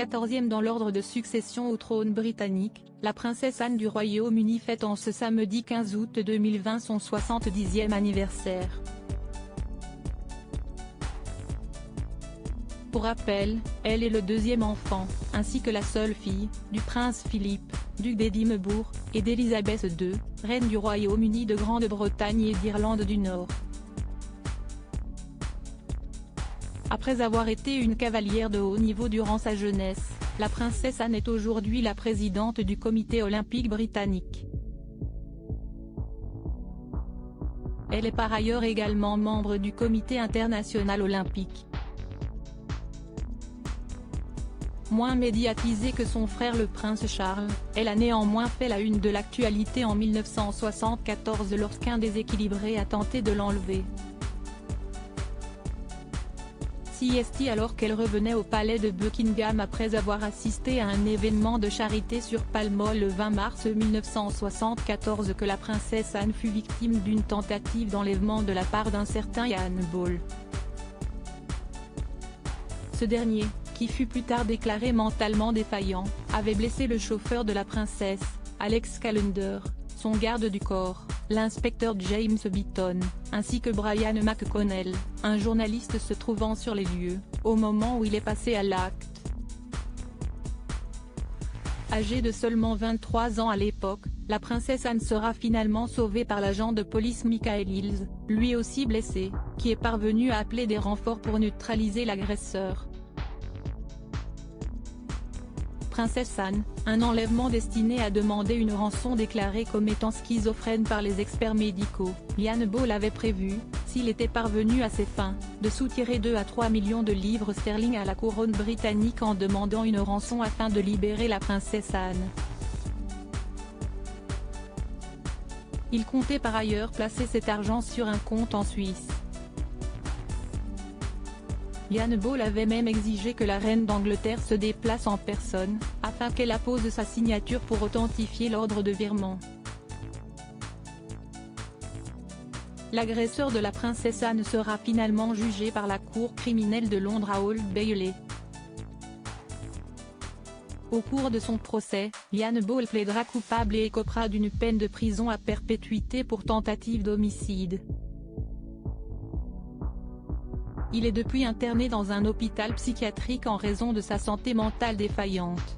14e dans l'ordre de succession au trône britannique, la princesse Anne du Royaume-Uni fête en ce samedi 15 août 2020 son 70e anniversaire. Pour rappel, elle est le deuxième enfant, ainsi que la seule fille, du prince Philippe, duc d'Édimbourg, et d'Élisabeth II, reine du Royaume-Uni de Grande-Bretagne et d'Irlande du Nord. Après avoir été une cavalière de haut niveau durant sa jeunesse, la princesse Anne est aujourd'hui la présidente du comité olympique britannique. Elle est par ailleurs également membre du comité international olympique. Moins médiatisée que son frère le prince Charles, elle a néanmoins fait la une de l'actualité en 1974 lorsqu'un déséquilibré a tenté de l'enlever. CST alors qu'elle revenait au palais de Buckingham après avoir assisté à un événement de charité sur Pall Mall le 20 mars 1974 que la princesse Anne fut victime d'une tentative d'enlèvement de la part d'un certain Ian Ball. Ce dernier, qui fut plus tard déclaré mentalement défaillant, avait blessé le chauffeur de la princesse, Alex Callender, son garde du corps, l'inspecteur James Beaton, ainsi que Brian McConnell, un journaliste se trouvant sur les lieux, au moment où il est passé à l'acte. Âgée de seulement 23 ans à l'époque, la princesse Anne sera finalement sauvée par l'agent de police Michael Hills, lui aussi blessé, qui est parvenu à appeler des renforts pour neutraliser l'agresseur. Princesse Anne, un enlèvement destiné à demander une rançon déclarée comme étant schizophrène par les experts médicaux. Ian Ball avait prévu, s'il était parvenu à ses fins, de soutirer 2 à 3 millions de livres sterling à la couronne britannique en demandant une rançon afin de libérer la princesse Anne. Il comptait par ailleurs placer cet argent sur un compte en Suisse. Ian Ball avait même exigé que la reine d'Angleterre se déplace en personne, afin qu'elle appose sa signature pour authentifier l'ordre de virement. L'agresseur de la princesse Anne sera finalement jugé par la cour criminelle de Londres à Old Bailey. Au cours de son procès, Ian Ball plaidera coupable et écopera d'une peine de prison à perpétuité pour tentative d'homicide. Il est depuis interné dans un hôpital psychiatrique en raison de sa santé mentale défaillante.